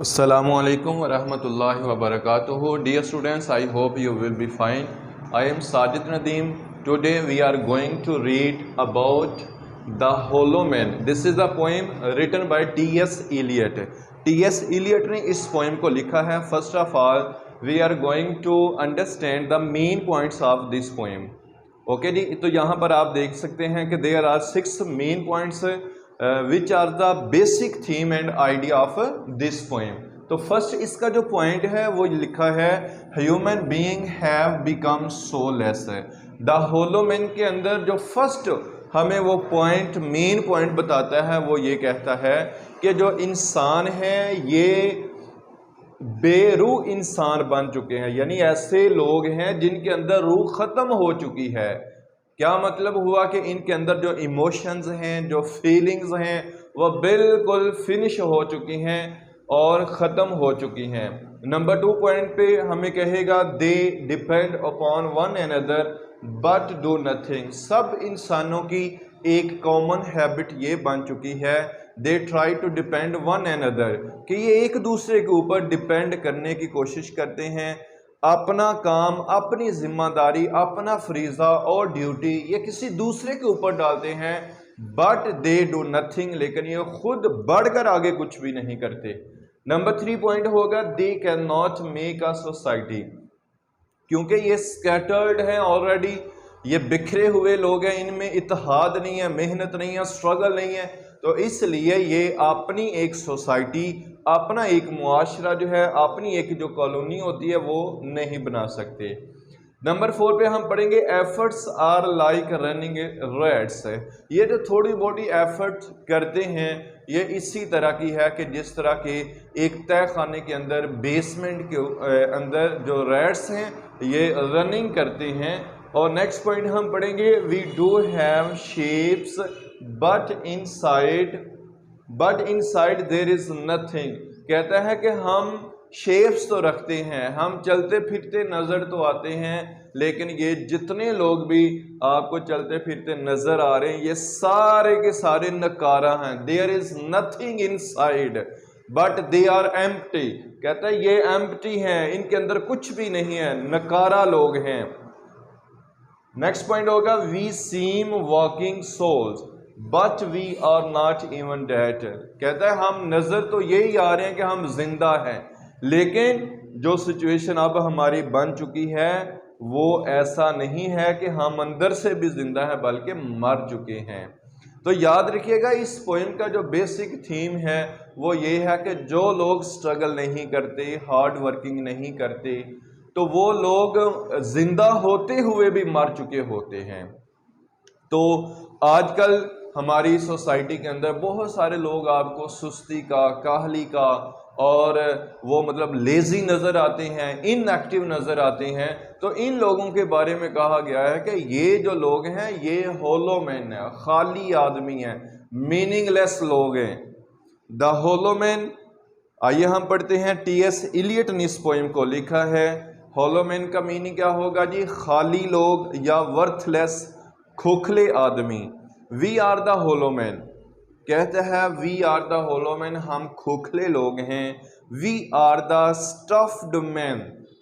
Assalamualaikum warahmatullahi wabarakatuh. Dear students, I hope you will be fine. I am Sajid Nadeem. Today we are going to read about The Hollow Man. This is a poem written by T.S. Eliot. T.S. Eliot ने इस poem को लिखा है. First of all, we are going to understand the main points of this poem. Okay जी, तो यहाँ पर आप देख सकते हैं कि there are 6 main points which are the basic theme and idea of this poem. तो फर्स्ट इसका जो पॉइंट है वो लिखा है human being have become soulless. The hollow man के अंदर जो फर्स्ट हमें वो पॉइंट मेन पॉइंट बताता है वो ये कहता है कि जो इंसान है ये बेरूह इंसान बन चुके हैं, यानी ऐसे लोग हैं जिनके अंदर रूह ख़त्म हो चुकी है। क्या मतलब हुआ कि इनके अंदर जो इमोशंस हैं, जो फीलिंग्स हैं, वह बिल्कुल फिनिश हो चुकी हैं और ख़त्म हो चुकी हैं। नंबर 2 पॉइंट पे हमें कहेगा they depend upon one another but do nothing. सब इंसानों की एक कॉमन हैबिट ये बन चुकी है, they try to depend one another, कि ये एक दूसरे के ऊपर डिपेंड करने की कोशिश करते हैं। अपना काम, अपनी जिम्मेदारी, अपना फरीज़ा और ड्यूटी ये किसी दूसरे के ऊपर डालते हैं, बट दे डू नथिंग, लेकिन ये खुद बढ़कर आगे कुछ भी नहीं करते। नंबर 3 पॉइंट होगा they can not make a society, क्योंकि ये स्कैटर्ड हैं ऑलरेडी, ये बिखरे हुए लोग हैं, इनमें इत्तेहाद नहीं है, मेहनत नहीं है, स्ट्रगल नहीं है, तो इसलिए ये अपनी एक सोसाइटी, अपना एक मुआशरा जो है, अपनी एक जो कॉलोनी होती है वो नहीं बना सकते। नंबर 4 पे हम पढ़ेंगे efforts are like running rats. ये जो थोड़ी बहुत एफर्ट करते हैं ये इसी तरह की है कि जिस तरह के एक तय खाने के अंदर बेसमेंट के अंदर जो रैट्स हैं ये रनिंग करते हैं। और नेक्स्ट पॉइंट हम पढ़ेंगे we do have shapes but inside there is nothing. कहता है कि हम शेप्स तो रखते हैं, हम चलते फिरते नज़र तो आते हैं, लेकिन ये जितने लोग भी आपको चलते फिरते नज़र आ रहे हैं ये सारे के सारे नकारा हैं। There is nothing inside but they are empty. कहता है ये एम्प्टी हैं, इनके अंदर कुछ भी नहीं है, नकारा लोग हैं। नेक्स्ट पॉइंट होगा we seem walking souls but we are not even dead. कहता है हम नजर तो यही आ रहे हैं कि हम जिंदा हैं, लेकिन जो सिचुएशन अब हमारी बन चुकी है वो ऐसा नहीं है कि हम अंदर से भी जिंदा हैं बल्कि मर चुके हैं। तो याद रखिएगा इस पोएम का जो बेसिक थीम है वो ये है कि जो लोग स्ट्रगल नहीं करते, हार्ड वर्किंग नहीं करते, तो वो लोग जिंदा होते हुए भी मर चुके होते हैं। तो आजकल हमारी सोसाइटी के अंदर बहुत सारे लोग आपको सुस्ती का, काहली का और वो मतलब लेज़ी नज़र आते हैं, इनएक्टिव नज़र आते हैं। तो इन लोगों के बारे में कहा गया है कि ये जो लोग हैं ये होलो मैन है, खाली आदमी हैं, मीनिंगलेस लोग हैं। The hollow man. आइए हम पढ़ते हैं टी.एस. इलियट ने इस पोएम को लिखा है। होलो मैन का मीनिंग क्या होगा जी? खाली लोग या वर्थलेस, खोखले आदमी। We are the hollow man. कहते हैं we are the hollow man, हम खोखले लोग हैं। We are the stuffed man,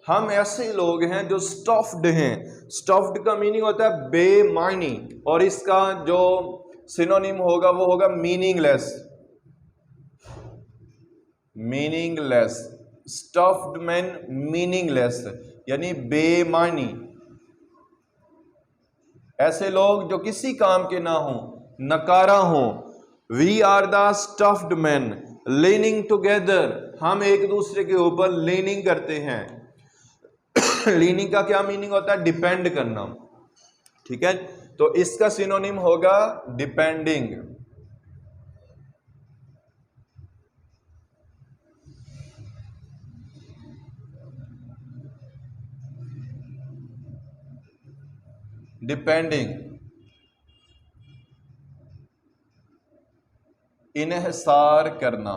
हम ऐसे लोग हैं जो स्टफ्ड हैं। स्टफ्ड का मीनिंग होता है बेमानी, और इसका जो सिनोनिम होगा वो होगा meaningless. Meaningless, stuffed man meaningless यानी बेमानी। ऐसे लोग जो किसी काम के ना हो, नकारा हो। We are the stuffed man leaning together, हम एक दूसरे के ऊपर लीनिंग करते हैं। लीनिंग का क्या मीनिंग होता है? डिपेंड करना, ठीक है। तो इसका सिनोनिम होगा डिपेंडिंग। डिपेंडिंग, इन्हिसार करना।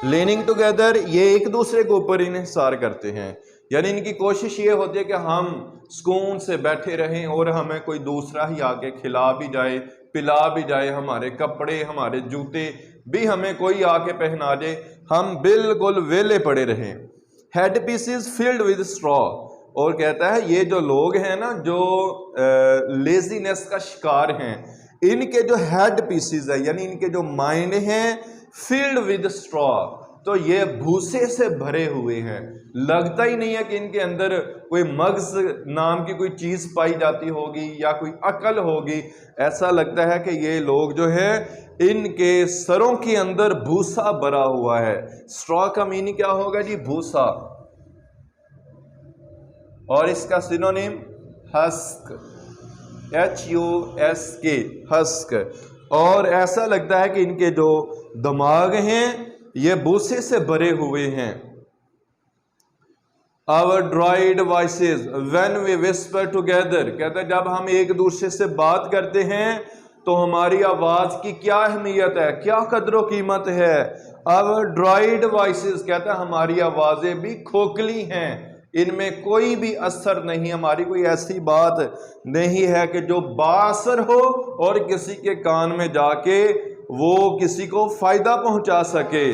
लीनिंग टुगेदर, ये एक दूसरे के ऊपर इन्हिसार करते हैं, यानी इनकी कोशिश ये होती है कि हम सुकून से बैठे रहें और हमें कोई दूसरा ही आके खिला भी जाए, पिला भी जाए, हमारे कपड़े, हमारे जूते भी हमें कोई आके पहना दे, हम बिल्कुल वेले पड़े रहें। Head pieces filled with straw, और कहता है ये जो लोग हैं ना, जो लेजीनेस का शिकार हैं, इनके जो हेड पीसेस है यानी इनके जो माइंड हैं, फिल्ड विद स्ट्रॉ, तो ये भूसे से भरे हुए हैं। लगता ही नहीं है कि इनके अंदर कोई मग्ज नाम की कोई चीज पाई जाती होगी या कोई अकल होगी। ऐसा लगता है कि ये लोग जो है इनके सरों के अंदर भूसा भरा हुआ है। स्ट्रॉ का मीनिंग क्या होगा जी? भूसा। और इसका सिनोनिम हस्क, HUSK, हस्क। और ऐसा लगता है कि इनके जो दिमाग हैं ये भूसे से भरे हुए हैं। Our dried voices when we whisper together, कहता है जब हम एक दूसरे से बात करते हैं तो हमारी आवाज की क्या अहमियत है, क्या कदर कीमत है। Our dried voices, कहता है हमारी आवाजें भी खोखली हैं, इनमें कोई भी असर नहीं, हमारी कोई ऐसी बात नहीं है कि जो बाअसर हो और किसी के कान में जाके वो किसी को फायदा पहुंचा सके।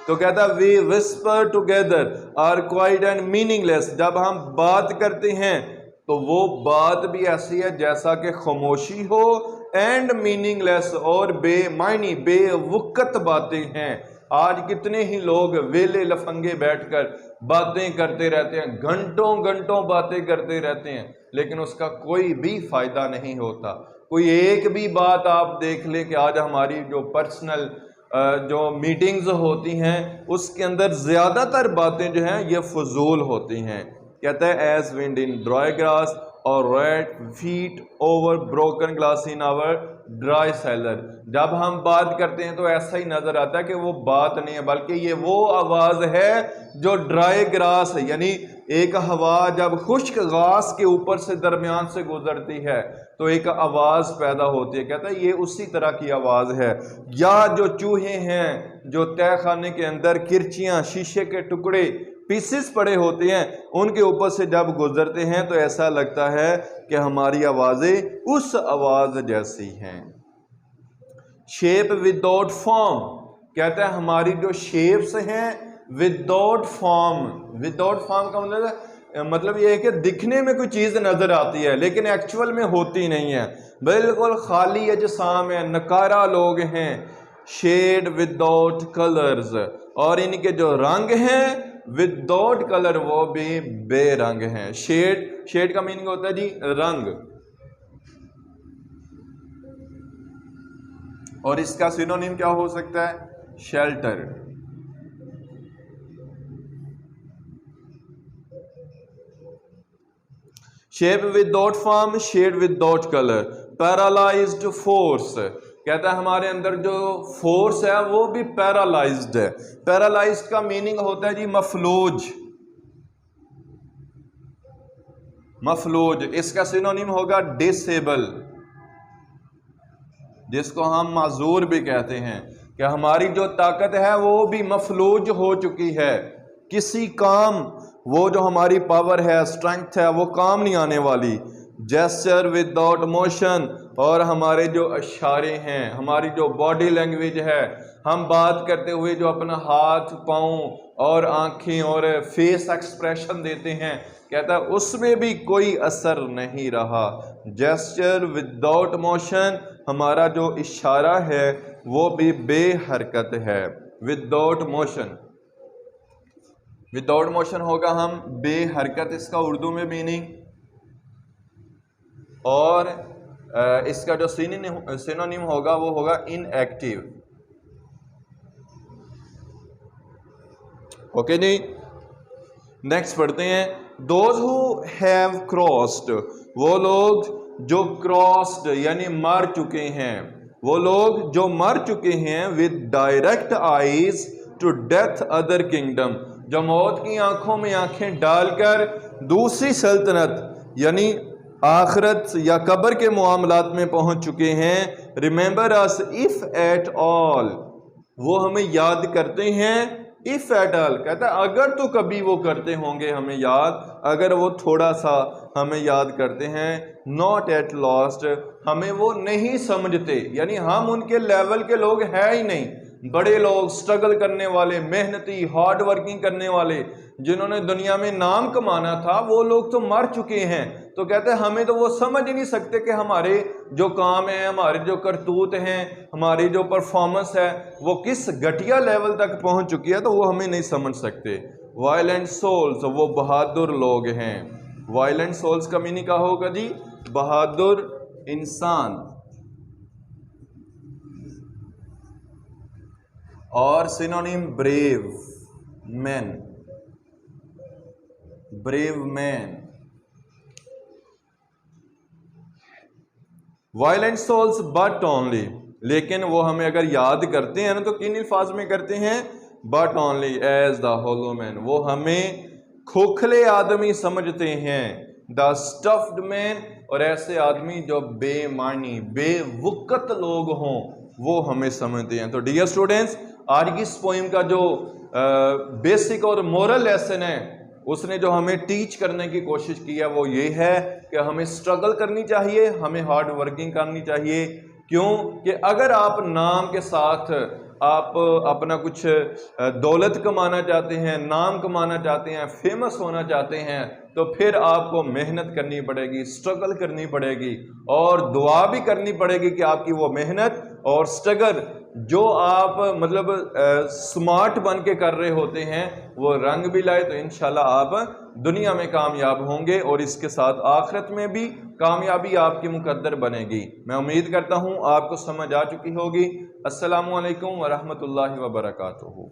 तो कहता है we whisper together are quiet and meaningless, जब हम बात करते हैं तो वो बात भी ऐसी है जैसा कि खामोशी हो, एंड मीनिंगलेस, और बेमायनी बेवुकत बातें हैं। आज कितने ही लोग वेले लफंगे बैठकर बातें करते रहते हैं, घंटों घंटों बातें करते रहते हैं, लेकिन उसका कोई भी फायदा नहीं होता। कोई एक भी बात आप देख ले कि आज हमारी जो पर्सनल जो मीटिंग्स होती हैं उसके अंदर ज़्यादातर बातें जो हैं ये फजूल होती हैं। कहता है as wind in dry grass और rats feet over broken glass in our dry cellar. जब हम बात करते हैं तो ऐसा ही नजर आता है कि वो बात नहीं है, बल्कि ये वो आवाज है जो ड्राई ग्रास है, यानी एक हवा जब खुश्क घास के ऊपर से दरमियान से गुजरती है तो एक आवाज पैदा होती है। कहता है ये उसी तरह की आवाज है। या जो चूहे हैं जो तय खाने के अंदर किरचियां, शीशे के टुकड़े, पीसेस पड़े होते हैं, उनके ऊपर से जब गुजरते हैं तो ऐसा लगता है कि हमारी आवाजें उस आवाज जैसी हैं। शेप विदाउट फॉर्म, कहता है हमारी जो शेप्स हैं विदाउट फॉर्म। विदाउट फॉर्म का मतलब ये है कि दिखने में कोई चीज नजर आती है लेकिन एक्चुअल में होती नहीं है, बिल्कुल खाली अजसाम है, नकारा लोग हैं। शेड विदाउट कलर्स, और इनके जो रंग हैं विदाउट कलर, वो भी बेरंग हैं। शेड का मीनिंग होता है जी रंग, और इसका सिनोनिम क्या हो सकता है? Shelter. Shape without form, shade without colour. Paralysed force, कहता है हमारे अंदर जो फोर्स है वो भी पैरालाइज्ड है। पैरालाइज्ड का मीनिंग होता है जी मफलूज। मफलूज, इसका सिनोनिम होगा डिसेबल, जिसको हम माजूर भी कहते हैं कि हमारी जो ताकत है वो भी मफलूज हो चुकी है। किसी काम, वो जो हमारी पावर है, स्ट्रेंथ है, वो काम नहीं आने वाली। जेस्चर विदाउट मोशन, और हमारे जो इशारे हैं, हमारी जो बॉडी लैंग्वेज है, हम बात करते हुए जो अपना हाथ, पाँव और आंखें और फेस एक्सप्रेशन देते हैं, कहता है उसमें भी कोई असर नहीं रहा। जेस्चर विदाउट मोशन, हमारा जो इशारा है वो भी बेहरकत है। विदाउट मोशन, विदाउट मोशन होगा हम बेहरकत, इसका उर्दू में मीनिंग। और इसका जो सिनोनिम होगा वो होगा इनएक्टिव। ओके जी, नेक्स्ट पढ़ते हैं। दोज हु हैव क्रॉस्ड, वो लोग जो क्रॉस्ड यानी मर चुके हैं, वो लोग जो मर चुके हैं with direct eyes to death other kingdom, जो मौत की आंखों में आंखें डालकर दूसरी सल्तनत यानी आखिरत या कब्र के मामलात में पहुंच चुके हैं। Remember us if at all, वो हमें याद करते हैं। इफ एट ऑल, कहता है अगर तो कभी वो करते होंगे हमें याद, अगर वो थोड़ा सा हमें याद करते हैं। नॉट एट लॉस्ट, हमें वो नहीं समझते, यानी हम उनके लेवल के लोग हैं ही नहीं, बड़े लोग, स्ट्रगल करने वाले, मेहनती, हार्ड वर्किंग करने वाले, जिन्होंने दुनिया में नाम कमाना था, वो लोग तो मर चुके हैं। तो कहते हैं हमें तो वो समझ ही नहीं सकते कि हमारे जो काम है, हमारे जो करतूत हैं, हमारी जो परफॉर्मेंस है वो किस घटिया लेवल तक पहुंच चुकी है, तो वो हमें नहीं समझ सकते। वायलेंट सोल्स, वो बहादुर लोग हैं। वायलेंट सोल्स का मीनिंग क्या होगा जी? बहादुर इंसान। और synonym brave man, brave man. Violent souls but only, लेकिन वो हमें अगर याद करते हैं ना तो किन अल्फाज में करते हैं? But only as the hollow man, वो हमें खोखले आदमी समझते हैं। द स्टफ्ड मैन, और ऐसे आदमी जो बेमानी, बेवुकत लोग हों, वो हमें समझते हैं। तो डियर स्टूडेंट्स, आज की इस पोइम का जो बेसिक और मोरल लेसन है, उसने जो हमें टीच करने की कोशिश की है वो ये है कि हमें स्ट्रगल करनी चाहिए, हमें हार्ड वर्किंग करनी चाहिए। क्यों? कि अगर आप नाम के साथ आप अपना कुछ दौलत कमाना चाहते हैं, नाम कमाना चाहते हैं, फेमस होना चाहते हैं, तो फिर आपको मेहनत करनी पड़ेगी, स्ट्रगल करनी पड़ेगी, और दुआ भी करनी पड़ेगी कि आपकी वो मेहनत और स्ट्रगल जो आप मतलब स्मार्ट बन के कर रहे होते हैं वो रंग भी लाए, तो इंशाल्लाह आप दुनिया में कामयाब होंगे और इसके साथ आखिरत में भी कामयाबी आपकी मुकद्दर बनेगी। मैं उम्मीद करता हूँ आपको समझ आ चुकी होगी। अस्सलामु अलैकुम व रहमतुल्लाहि व बरकातुहू।